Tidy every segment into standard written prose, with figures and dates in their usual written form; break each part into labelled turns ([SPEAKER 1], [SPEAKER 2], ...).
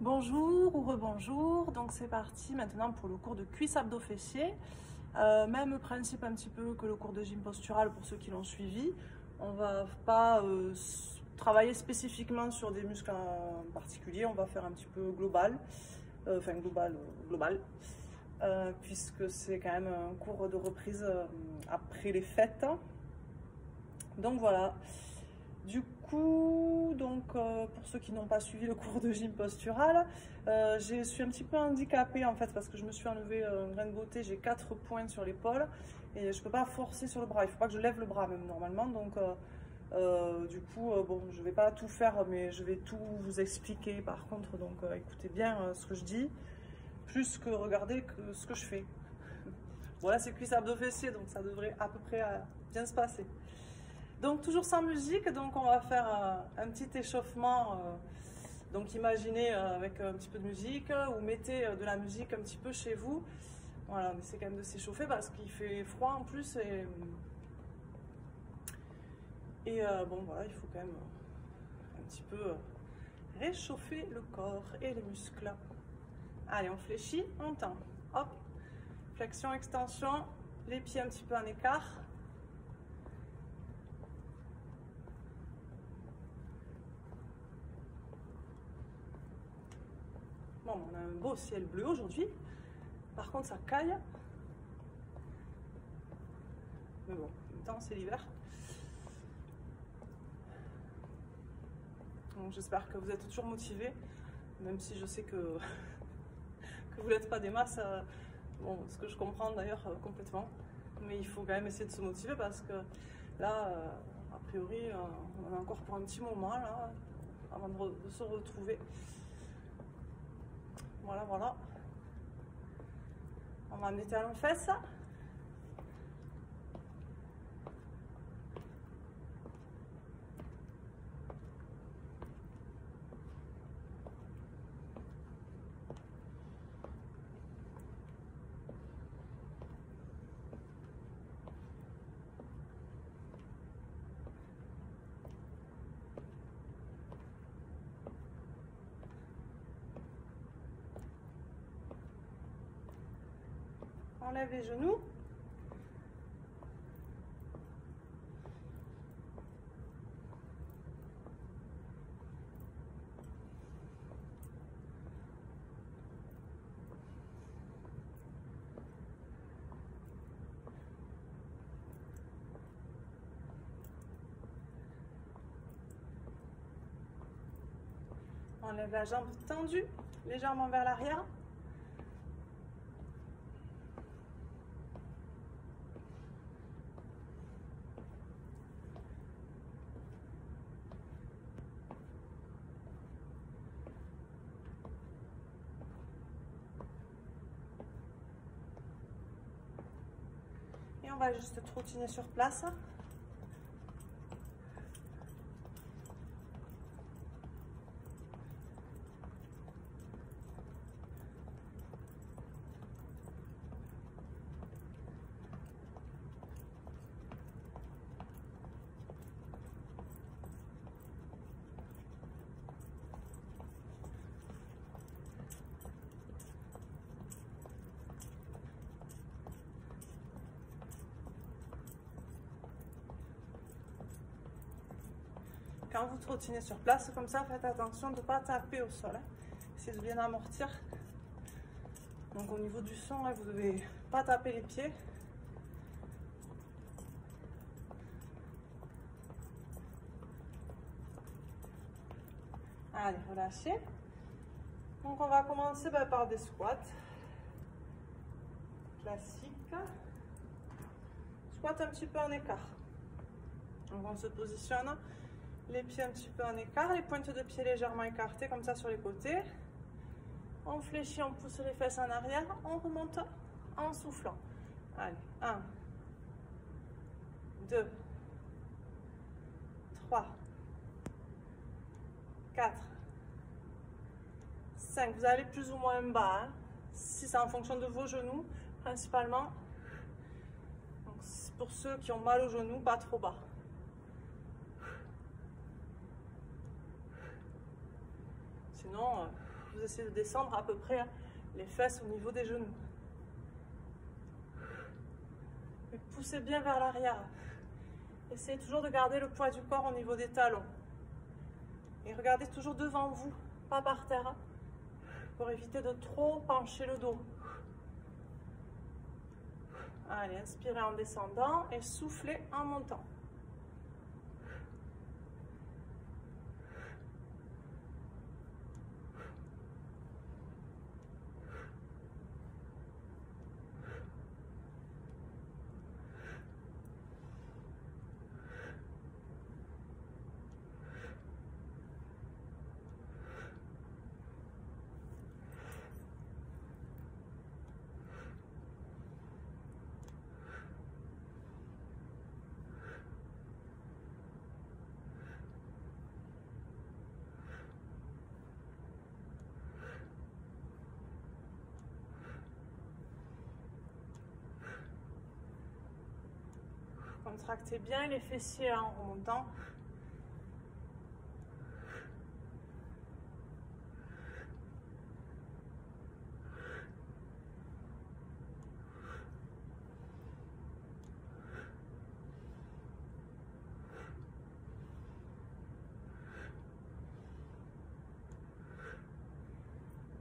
[SPEAKER 1] Bonjour ou rebonjour, donc c'est parti maintenant pour le cours de cuisse abdos fessiers. Même principe un petit peu que le cours de gym postural pour ceux qui l'ont suivi. On va pas travailler spécifiquement sur des muscles en particulier, on va faire un petit peu global, global, puisque c'est quand même un cours de reprise après les fêtes. Donc voilà. Du coup, pour ceux qui n'ont pas suivi le cours de gym postural, je suis un petit peu handicapée en fait parce que je me suis enlevé un grain de beauté, j'ai 4 points sur l'épaule et je ne peux pas forcer sur le bras, il ne faut pas que je lève le bras même normalement, donc bon, je ne vais pas tout faire mais je vais tout vous expliquer par contre, donc écoutez bien ce que je dis, plus que regarder ce que je fais. Voilà, c'est cuisse abdos fessiers, donc ça devrait à peu près bien se passer. Donc toujours sans musique, donc on va faire un petit échauffement, donc imaginez avec un petit peu de musique ou mettez de la musique un petit peu chez vous. Voilà, on essaie quand même de s'échauffer parce qu'il fait froid en plus bon voilà, il faut quand même un petit peu réchauffer le corps et les muscles. Allez, on fléchit, on tend, hop, flexion, extension, les pieds un petit peu en écart. Bon, on a un beau ciel bleu aujourd'hui. Par contre, ça caille. Mais bon, en même temps, c'est l'hiver. Donc, j'espère que vous êtes toujours motivés, même si je sais que vous n'êtes pas des masses. Bon, ce que je comprends d'ailleurs complètement. Mais il faut quand même essayer de se motiver parce que là, a priori, on en a encore pour un petit moment là, avant de se retrouver. Voilà, voilà. On va mettre à l'enfesse. Enlève les genoux. Enlève la jambe tendue, légèrement vers l'arrière. Et on va juste trottiner sur place. Quand vous trottinez sur place, comme ça, faites attention de ne pas taper au sol. Essayez de bien amortir. Donc au niveau du son, vous ne devez pas taper les pieds. Allez, relâchez. Donc on va commencer par des squats. Classique. Squat un petit peu en écart. Donc on se positionne. Les pieds un petit peu en écart, les pointes de pied légèrement écartées comme ça sur les côtés. On fléchit, on pousse les fesses en arrière, on remonte en soufflant. Allez, 1, 2, 3, 4, 5. Vous allez plus ou moins bas, si c'est en fonction de vos genoux, principalement. Donc, pour ceux qui ont mal aux genoux, pas trop bas. Sinon, vous essayez de descendre à peu près hein, les fesses au niveau des genoux. Et poussez bien vers l'arrière. Essayez toujours de garder le poids du corps au niveau des talons. Et regardez toujours devant vous, pas par terre, pour éviter de trop pencher le dos. Allez, inspirez en descendant et soufflez en montant. Contractez bien les fessiers en remontant.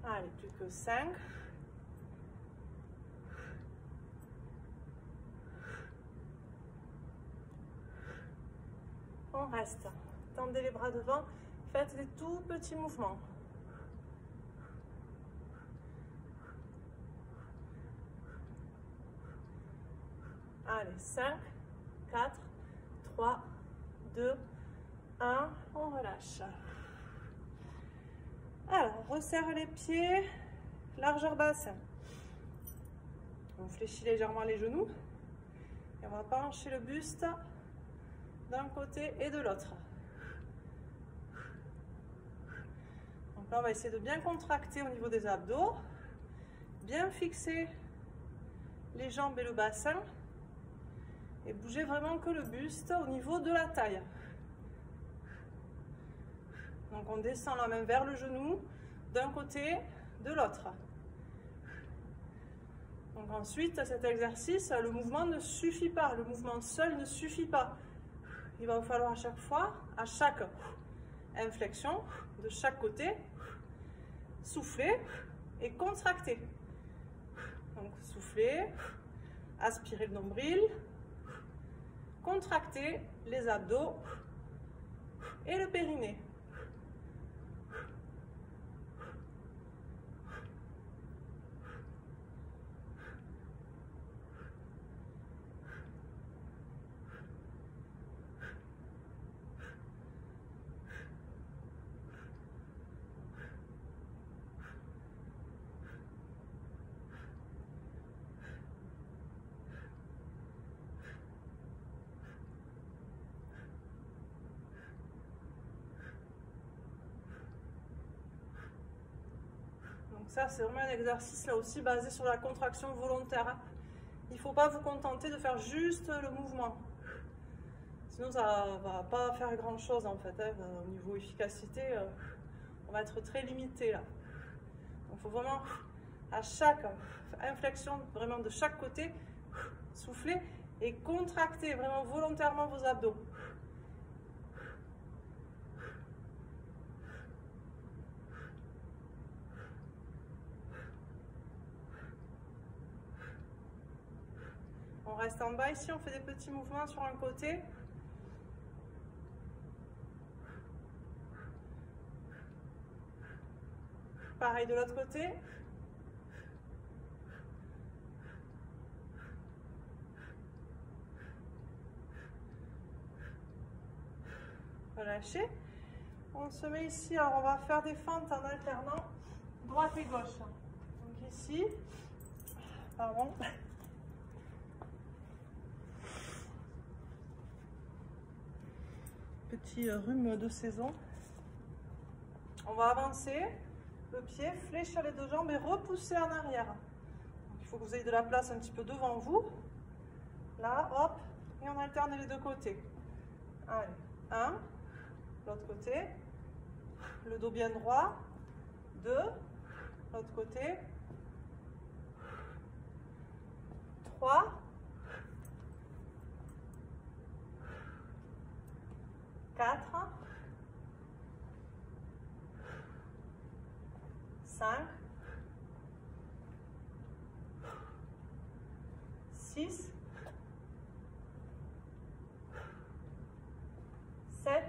[SPEAKER 1] Allez, plus que 5. On reste. Tendez les bras devant. Faites des tout petits mouvements. Allez, 5, 4, 3, 2, 1. On relâche. Alors, on resserre les pieds. Largeur bassin. On fléchit légèrement les genoux. Et on va pencher le buste d'un côté et de l'autre. Donc là, on va essayer de bien contracter au niveau des abdos, bien fixer les jambes et le bassin, et bouger vraiment que le buste au niveau de la taille. Donc on descend la main vers le genou, d'un côté, de l'autre. Donc ensuite, à cet exercice, le mouvement ne suffit pas, le mouvement seul ne suffit pas. Il va vous falloir à chaque fois, à chaque inflexion, de chaque côté, souffler et contracter. Donc souffler, aspirer le nombril, contracter les abdos et le périnée. Ça, c'est vraiment un exercice là aussi basé sur la contraction volontaire. Il ne faut pas vous contenter de faire juste le mouvement. Sinon, ça ne va pas faire grand chose en fait. Au niveau efficacité, on va être très limité là. Donc, il faut vraiment, à chaque inflexion, vraiment de chaque côté, souffler et contracter vraiment volontairement vos abdos. On reste en bas ici, on fait des petits mouvements sur un côté. Pareil de l'autre côté. Relâchez. On se met ici, alors on va faire des fentes en alternant droite et gauche. Donc ici, pardon. Petit rhume de saison. On va avancer, le pied, fléchir les deux jambes et repousser en arrière. Donc, il faut que vous ayez de la place un petit peu devant vous. Là, hop, et on alterne les deux côtés. Allez, un, l'autre côté, le dos bien droit, 2, l'autre côté, 3, 4, 5, 6, 7,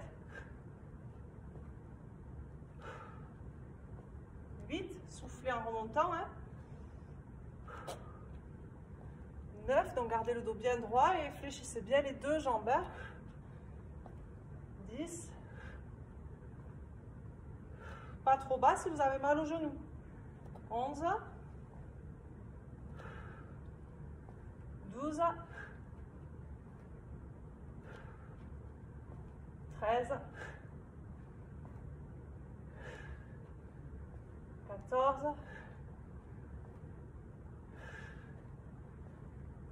[SPEAKER 1] 8, soufflez en remontant, hein. 9, donc gardez le dos bien droit et fléchissez bien les deux jambes, hein. 10, pas trop bas si vous avez mal au genou. 11, 12, 13, 14,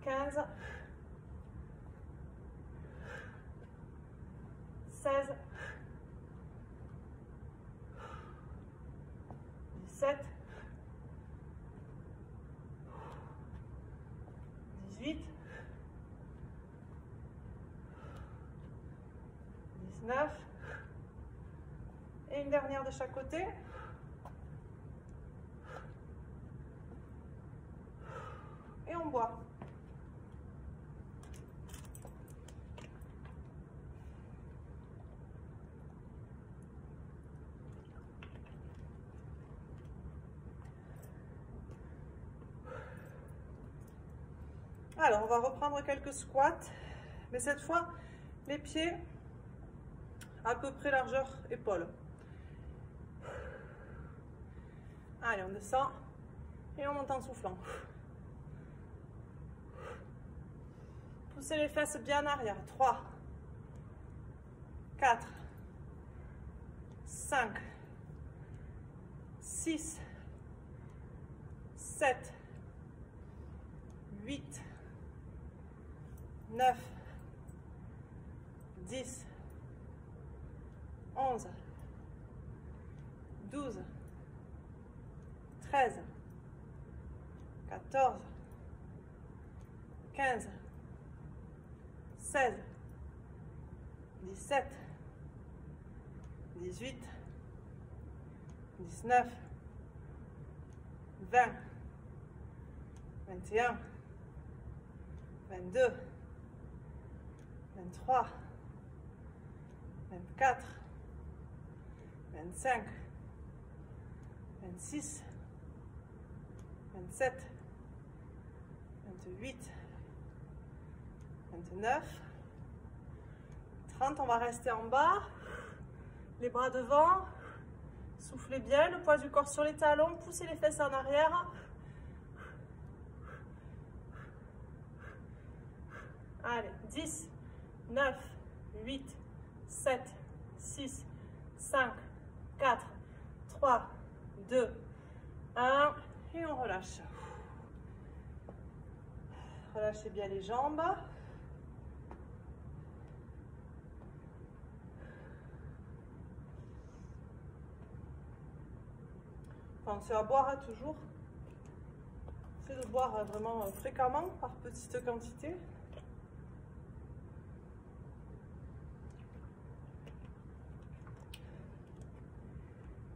[SPEAKER 1] 15, 16, 17, 18, 19, et une dernière de chaque côté. Et on boit. Alors, on va reprendre quelques squats, mais cette fois, les pieds à peu près largeur épaule. Allez, on descend et on monte en soufflant. Poussez les fesses bien en arrière. 3, 4, 5, 6, 7, 8, 9, 10, 11, 12, 13, 14, 15, 16, 17, 18, 19, 20, 21, 22, 23, 24, 25, 26, 27, 28, 29, 30, on va rester en bas, les bras devant, soufflez bien, le poids du corps sur les talons, poussez les fesses en arrière. Allez, 10, 9, 8, 7, 6, 5, 4, 3, 2, 1, et on relâche. Relâchez bien les jambes. Pensez à boire toujours. Essayez de boire vraiment fréquemment, par petite quantité.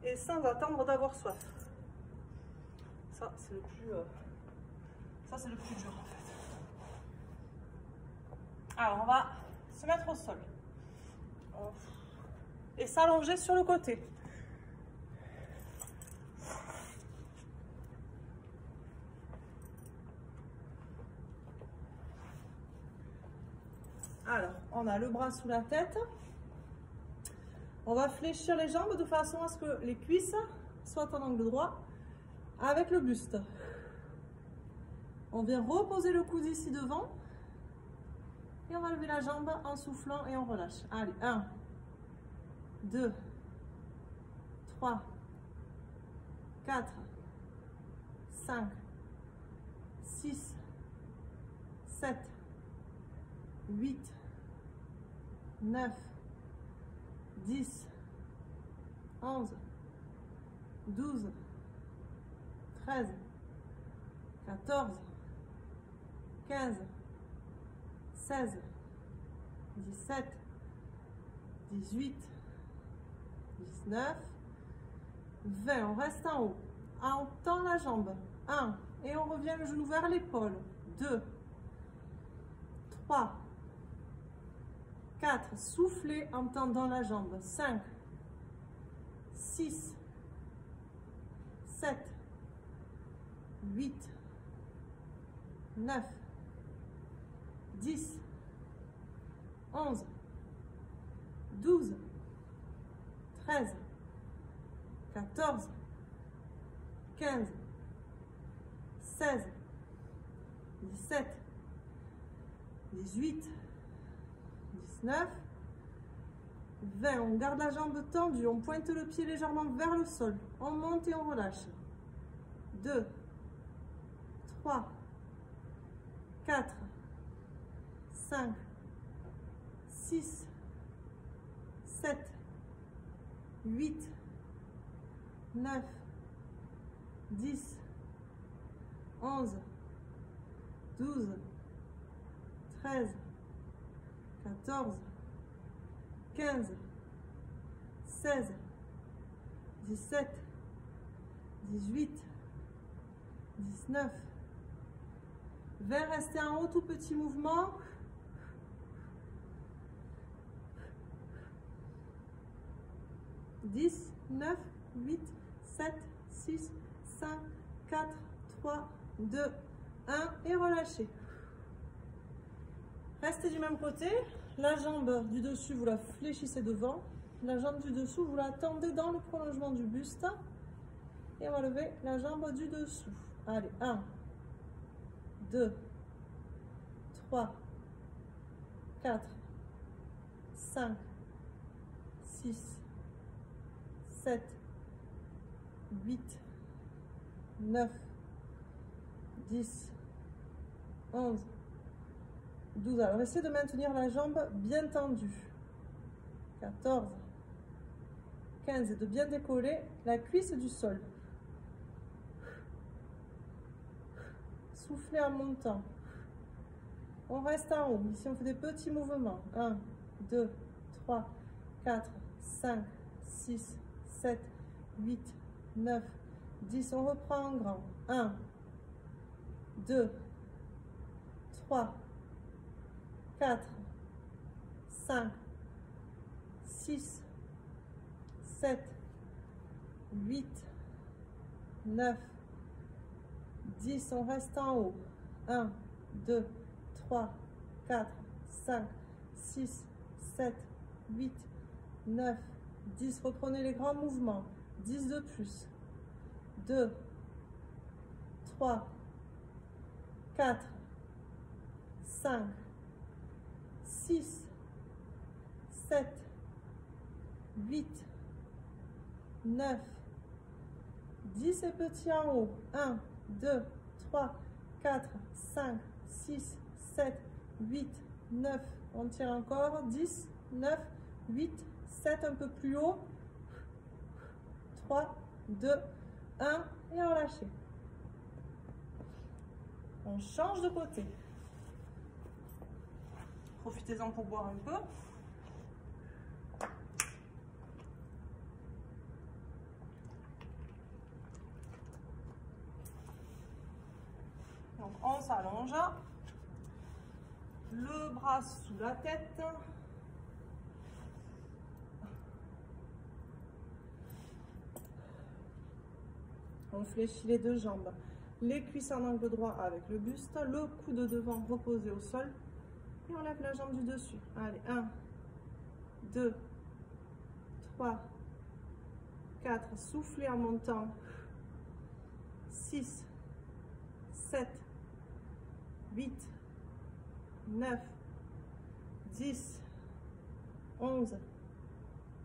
[SPEAKER 1] Et sans attendre d'avoir soif. Ça, c'est le plus dur en fait. Alors, on va se mettre au sol. Et s'allonger sur le côté. Alors, on a le bras sous la tête. On va fléchir les jambes de façon à ce que les cuisses soient en angle droit avec le buste. On vient reposer le coude ici devant. Et on va lever la jambe en soufflant et on relâche. Allez, 1, 2, 3, 4, 5, 6, 7, 8, 9, 10, 11, 12, 13, 14, 15, 16, 17, 18, 19, 20. On reste en haut. On tend la jambe. 1. Et on revient le genou vers l'épaule. 2, 3, 4. Soufflez en tendant la jambe. 5, 6, 7, 8, 9, 10, 11, 12, 13, 14, 15, 16, 17, 18, 19, 20. On garde la jambe tendue, on pointe le pied légèrement vers le sol. On monte et on relâche. 2, 3, 4, 5, 6, 7, 8, 9, 10, 11, 12, 13, 14, 15, 16, 17, 18, 19, 20. Restez en haut, tout petit mouvement. 10, 9, 8, 7, 6, 5, 4, 3, 2, 1 et relâchez. Restez du même côté. La jambe du dessus, vous la fléchissez devant. La jambe du dessous, vous la tendez dans le prolongement du buste. Et on va lever la jambe du dessous. Allez, 1, 2, 3, 4, 5, 6, 7, 8, 9, 10, 11, 12. Alors, essayez de maintenir la jambe bien tendue. 14, 15 et de bien décoller la cuisse du sol. Soufflez en montant. On reste en haut. Ici, on fait des petits mouvements. 1, 2, 3, 4, 5, 6, 7, 8, 9, 10. On reprend en grand. 1, 2, 3, 4, 5, 6, 7, 8, 9, 10. On reste en haut. 1, 2, 3, 4, 5, 6, 7, 8, 9, 10. Reprenez les grands mouvements. 10 de plus. 2, 3, 4, 5, 6, 7, 8, 9, 10 et petit en haut. 1, 2, 3, 4, 5, 6, 7, 8, 9. On tire encore. 10, 9, 8, 7, un peu plus haut. 3, 2, 1 et relâchez. On change de côté. Profitez-en pour boire un peu. Donc on s'allonge. Le bras sous la tête. On fléchit les deux jambes. Les cuisses en angle droit avec le buste. Le coude devant reposé au sol. Et on lève la jambe du dessus. Allez, 1, 2, 3, 4. Soufflez en montant. 6, 7, 8, 9, 10, 11,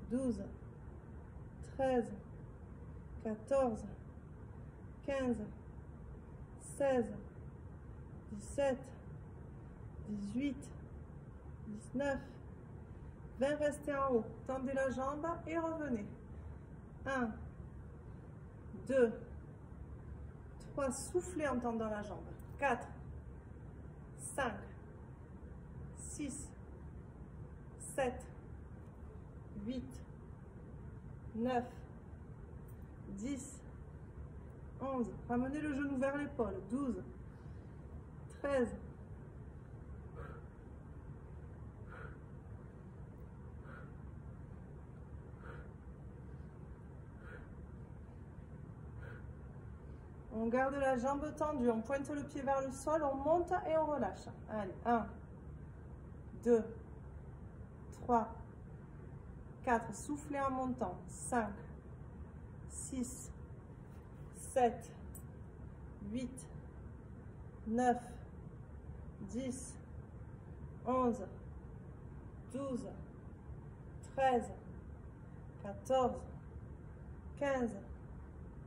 [SPEAKER 1] 12, 13, 14, 15, 16, 17, 18, 19, 20. Restez en haut. Tendez la jambe et revenez. 1, 2, 3, soufflez en tendant la jambe. 4, 5, 6, 7, 8, 9, 10, 11. Ramenez le genou vers l'épaule. 12, 13, 14. On garde la jambe tendue, on pointe le pied vers le sol, on monte et on relâche. Allez, 1, 2, 3, 4, soufflez en montant. 5, 6, 7, 8, 9, 10, 11, 12, 13, 14, 15,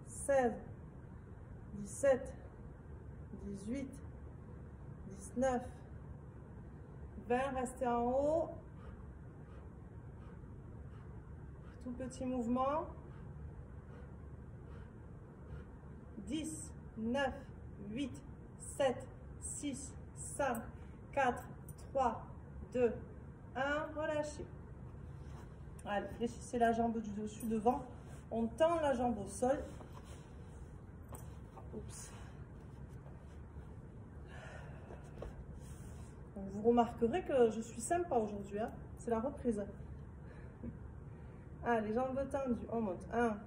[SPEAKER 1] 16, 17, 18, 19, 20, restez en haut. Tout petit mouvement. 10, 9, 8, 7, 6, 5, 4, 3, 2, 1. Relâchez. Allez, fléchissez la jambe du dessus devant. On tend la jambe au sol. Oups. Donc, vous remarquerez que je suis sympa aujourd'hui. Hein. C'est la reprise. Allez, jambes tendues. On monte. 1,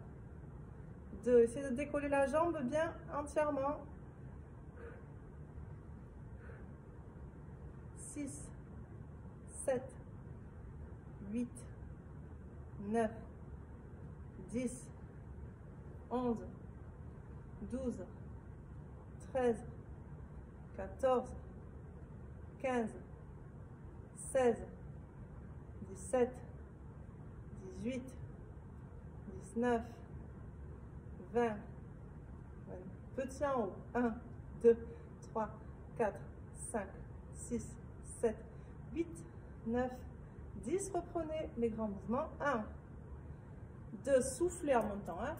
[SPEAKER 1] 2. Essayez de décoller la jambe bien entièrement. 6, 7, 8, 9, 10, 11, 12, 13, 14, 15, 16, 17, 18, 19, 20. Petit en haut. 1, 2, 3, 4, 5, 6, 7, 8, 9, 10. Reprenez les grands mouvements. 1, 2, soufflez en montant. 1.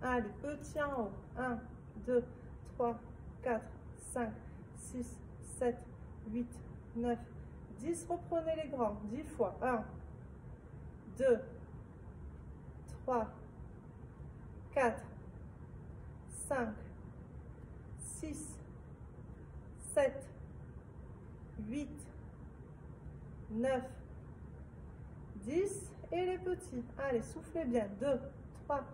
[SPEAKER 1] Allez, petit en haut. 1, 2, 3, 4, 5, 6, 7, 8, 9, 10. Reprenez les grands. 10 fois. 1, 2, 3, 4, 5, 6, 7, 8, 9, 10. Et les petits. Allez, soufflez bien. 2, 3,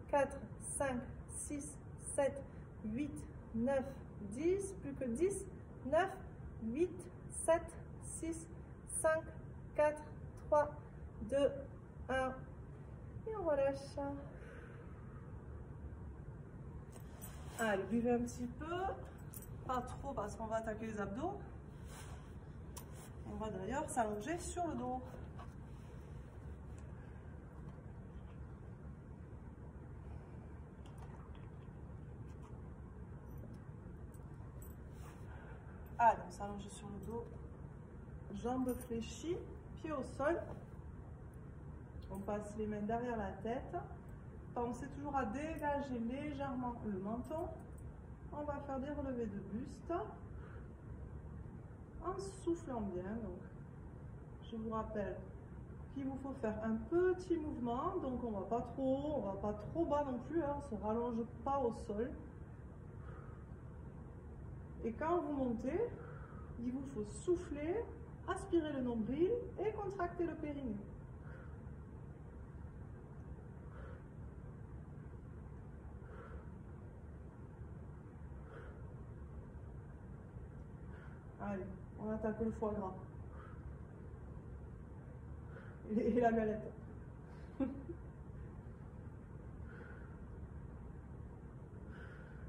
[SPEAKER 1] 4, 5, 6, 7, 8, 9, 10. Plus que 10. 9, 8, 7, 6, 5, 4, 3, 2, 1. Et on relâche. Allez, buvez un petit peu. Pas trop parce qu'on va attaquer les abdos. On va d'ailleurs s'allonger sur le dos. Allez, on s'allonge sur le dos. Jambes fléchies, pieds au sol. On passe les mains derrière la tête. Pensez toujours à dégager légèrement le menton. On va faire des relevés de buste. En soufflant bien. Donc, je vous rappelle qu'il vous faut faire un petit mouvement. Donc on va pas trop bas non plus. Hein, on ne se rallonge pas au sol. Et quand vous montez, il vous faut souffler, aspirer le nombril et contracter le périnée. Allez, on attaque le foie gras. Et la galette.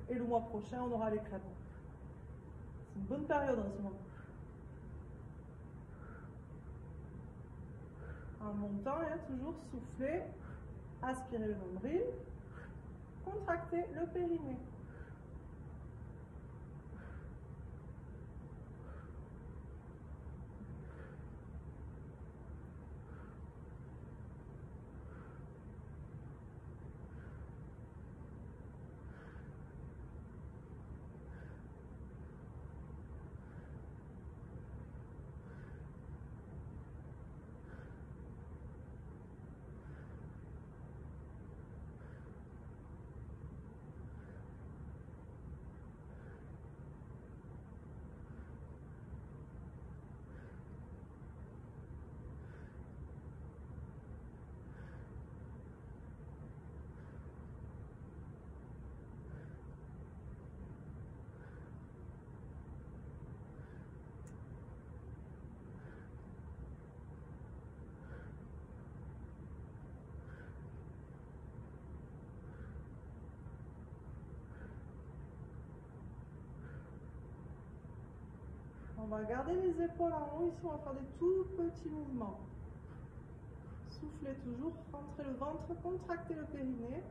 [SPEAKER 1] Et le mois prochain, on aura les crêpes. C'est une bonne période en ce moment. En montant, il y a toujours souffler, aspirer le nombril, contracter le périnée. On va garder les épaules en haut. Ici, on va faire des tout petits mouvements. Soufflez toujours, rentrez le ventre, contractez le périnée.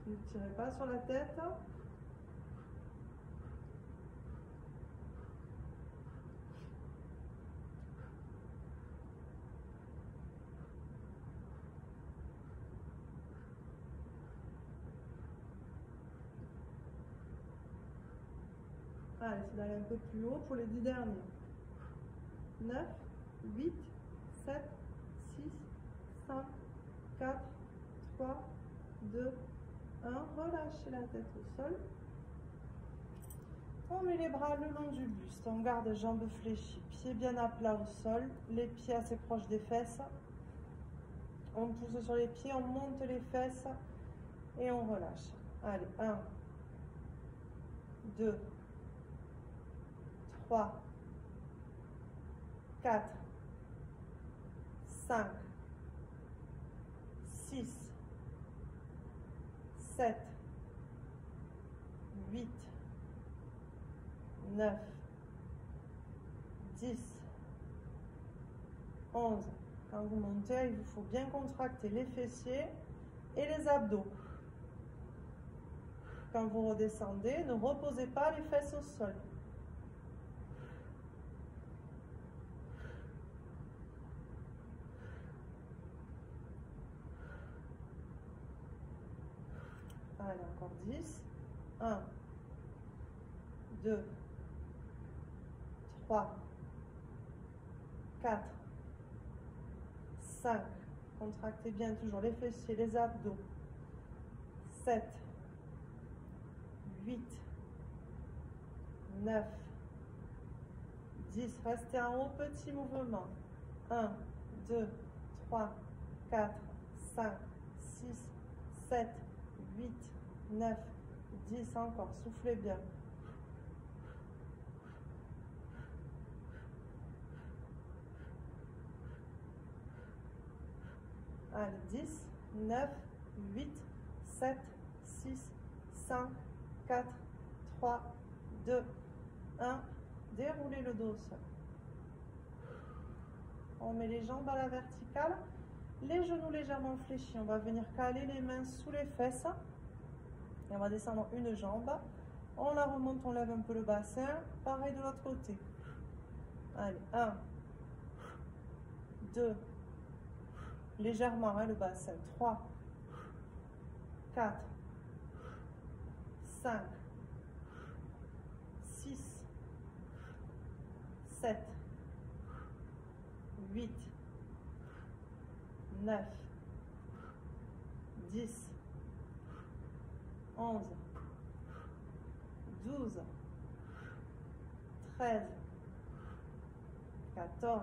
[SPEAKER 1] Ne tirez pas sur la tête. Allez, c'est d'aller un peu plus haut pour les 10 derniers. 9, 8, 7, 6, 5, 4, 3, 2, 1. Relâchez la tête au sol. On met les bras le long du buste. On garde jambes fléchies, pieds bien à plat au sol, les pieds assez proches des fesses. On pousse sur les pieds, on monte les fesses et on relâche. Allez, 1, 2, 3, 4, 5, 6, 7, 8, 9, 10, 11. Quand vous montez, il vous faut bien contracter les fessiers et les abdos. Quand vous redescendez, ne reposez pas les fesses au sol. Allez, encore 10. 1, 2, 3, 4, 5. Contractez bien toujours les fessiers, les abdos. 7, 8, 9, 10. Restez en haut, petit mouvement. 1, 2, 3, 4, 5, 6, 7, 8, 9, 10. Encore, soufflez bien. Allez, 10, 9, 8, 7, 6, 5, 4, 3, 2, 1. Déroulez le dos au sol. On met les jambes à la verticale, les genoux légèrement fléchis. On va venir caler les mains sous les fesses. Et on va descendre une jambe. On la remonte, on lève un peu le bassin. Pareil de l'autre côté. Allez, 1, 2, légèrement le bassin. 3, 4, 5, 6, 7, 8, 9, 10, 11, 12, 13, 14,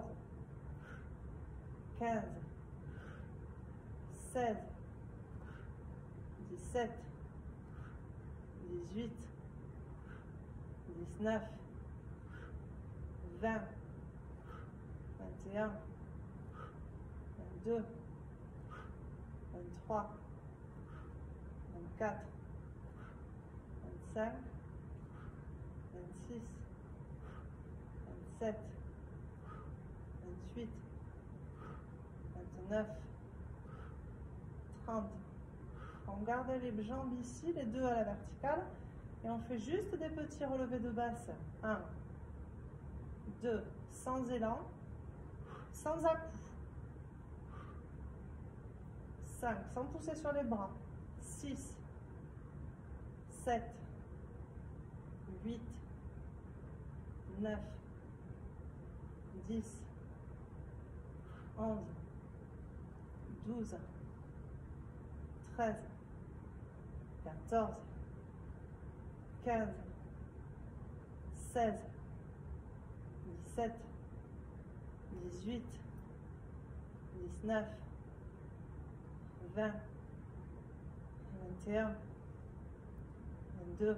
[SPEAKER 1] 15, 16, 17, 18, 19, 20, 21, 22, 23, 24, 25, 26, 27, 28, 29, 30. On garde les jambes ici, les deux à la verticale, et on fait juste des petits relevés de bassin. 1, 2, sans élan, sans à-coups. 5, sans pousser sur les bras. 6, 7, 8, 9, 10, 11, 12, 13, 14, 15, 16, 17, 18, 19, 20, 21, 22,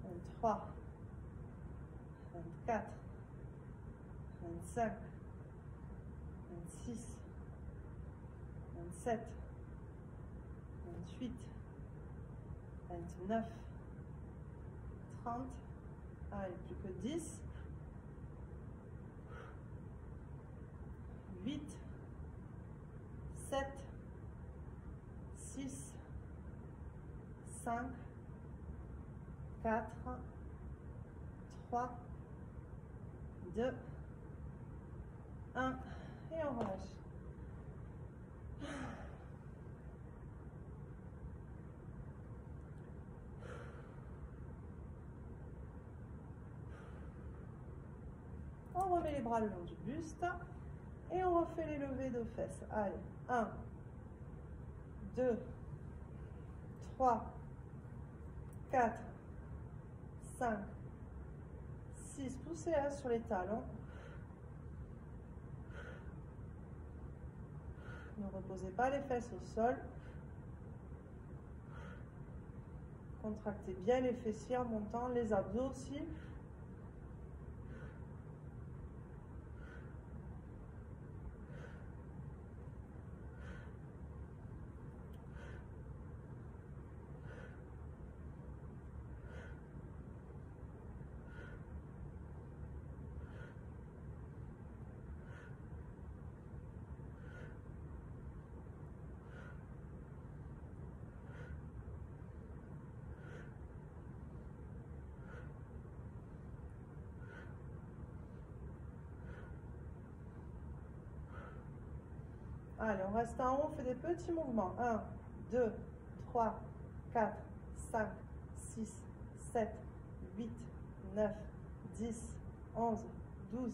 [SPEAKER 1] 23, 24, 25, 26, 27, 28, 29, 30. Allez, plus que 10. 8, 7, 6, 5, 4, 3, 2, 1. Et on relâche. On remet les bras le long du buste et on refait les levées de fesses. Allez, 1, 2, 3, 4, 5, 6. Poussez sur les talons. Ne reposez pas les fesses au sol. Contractez bien les fessiers en montant, les abdos aussi. Allez, on reste en haut, on fait des petits mouvements. 1, 2, 3, 4, 5, 6, 7, 8, 9, 10, 11, 12,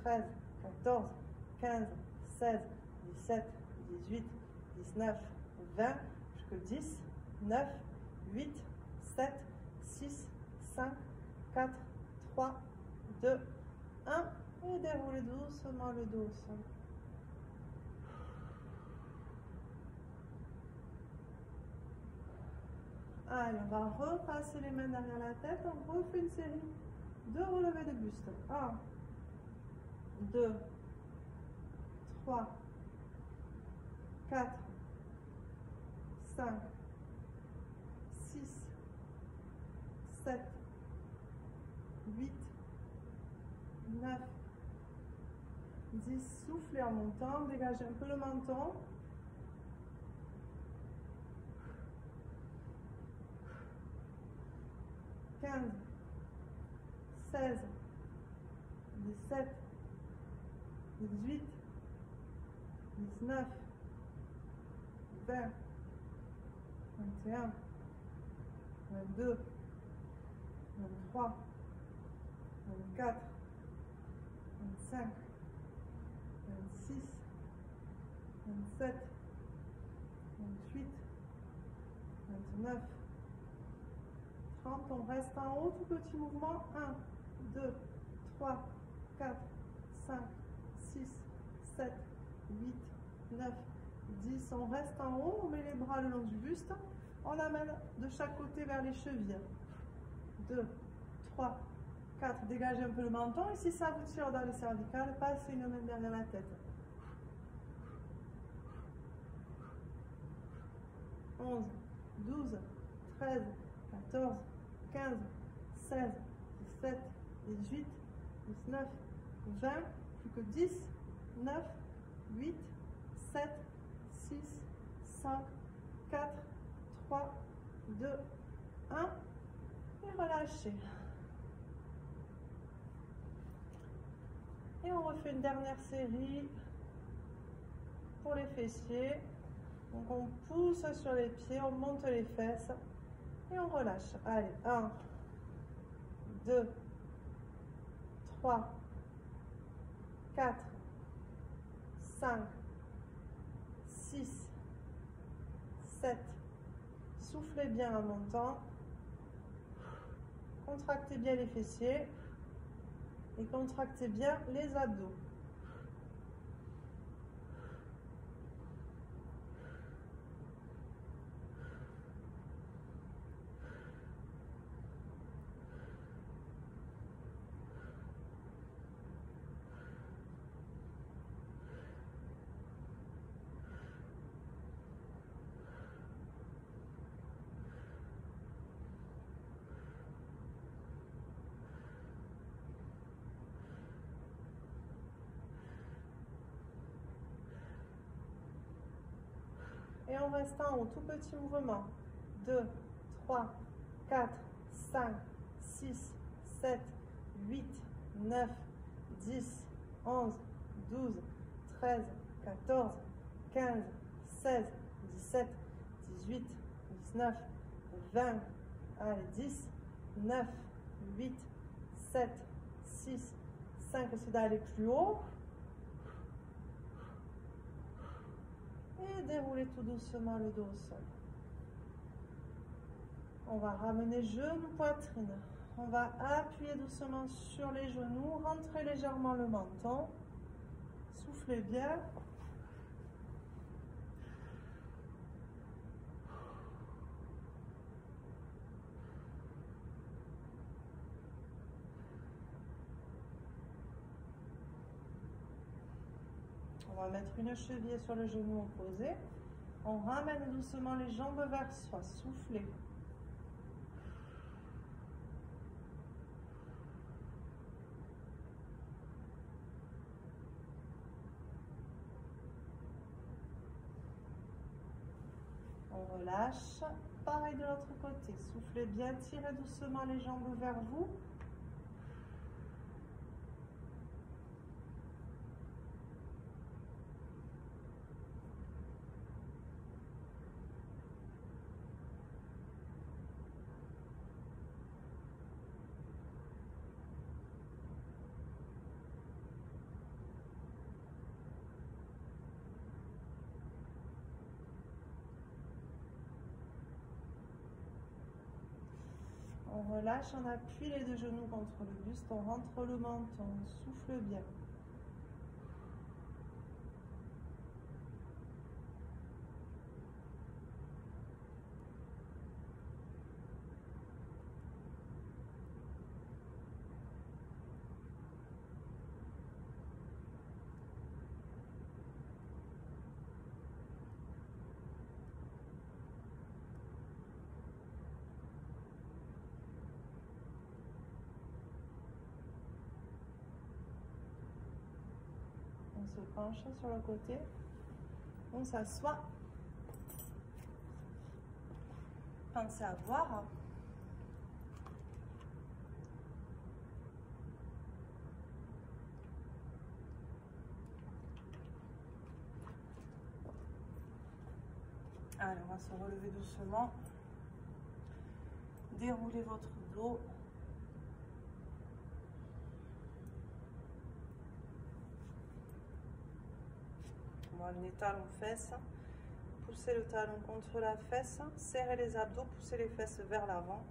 [SPEAKER 1] 13, 14, 15, 16, 17, 18, 19, 20, jusqu'à 10, 9, 8, 7, 6, 5, 4, 3, 2, 1. Et déroulez doucement le dos au sol. Allez, on va repasser les mains derrière la tête. On refait une série de relevés de buste. 1, 2, 3, 4, 5, 6, 7, 8, 9, 10. Soufflez en montant. Dégagez un peu le menton. 15, 16, 17, 18, 19, 20, 21, 22, 23, 24, 25, 26, 27, 28, 29, 30, on reste en haut, tout petit mouvement. 1, 2, 3, 4, 5, 6, 7, 8, 9, 10. On reste en haut, on met les bras le long du buste. On amène de chaque côté vers les chevilles. 2, 3, 4. Dégagez un peu le menton. Et si ça vous tire dans le cervical, passez une main derrière la tête. 11, 12, 13, 14, 15, 16, 17, 18, 19, 20, plus que 10, 9, 8, 7, 6, 5, 4, 3, 2, 1, et relâchez. Et on refait une dernière série pour les fessiers. Donc on pousse sur les pieds, on monte les fesses. Et on relâche. Allez, 1, 2, 3, 4, 5, 6, 7. Soufflez bien en montant. Contractez bien les fessiers. Et contractez bien les abdos. Et on reste en haut, tout petit mouvement. 2, 3, 4, 5, 6, 7, 8, 9, 10, 11, 12, 13, 14, 15, 16, 17, 18, 19, 20. Allez, 10, 9, 8, 7, 6, 5. Essayez d'aller plus haut. Et déroulez tout doucement le dos au sol. On va ramener genoux, poitrine. On va appuyer doucement sur les genoux, rentrer légèrement le menton. Soufflez bien. On va mettre une cheville sur le genou opposé. On ramène doucement les jambes vers soi. Soufflez. On relâche. Pareil de l'autre côté. Soufflez bien. Tirez doucement les jambes vers vous. On relâche, on appuie les deux genoux contre le buste, on rentre le menton, on souffle bien. On se penche sur le côté, on s'assoit. Pensez à boire. Allez, on va se relever doucement. Déroulez votre dos. On va amener talon fesse. Poussez le talon contre la fesse. Serrez les abdos, poussez les fesses vers l'avant.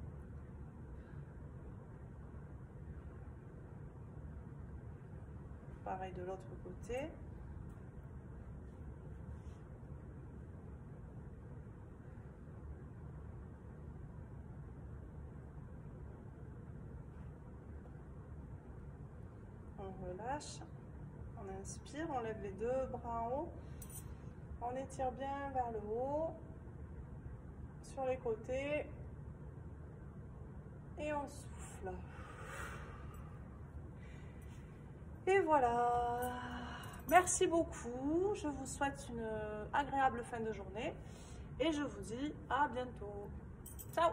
[SPEAKER 1] Pareil de l'autre côté. On relâche. On inspire, on lève les deux bras en haut. On étire bien vers le haut, sur les côtés. Et on souffle. Et voilà. Merci beaucoup. Je vous souhaite une agréable fin de journée. Et je vous dis à bientôt. Ciao!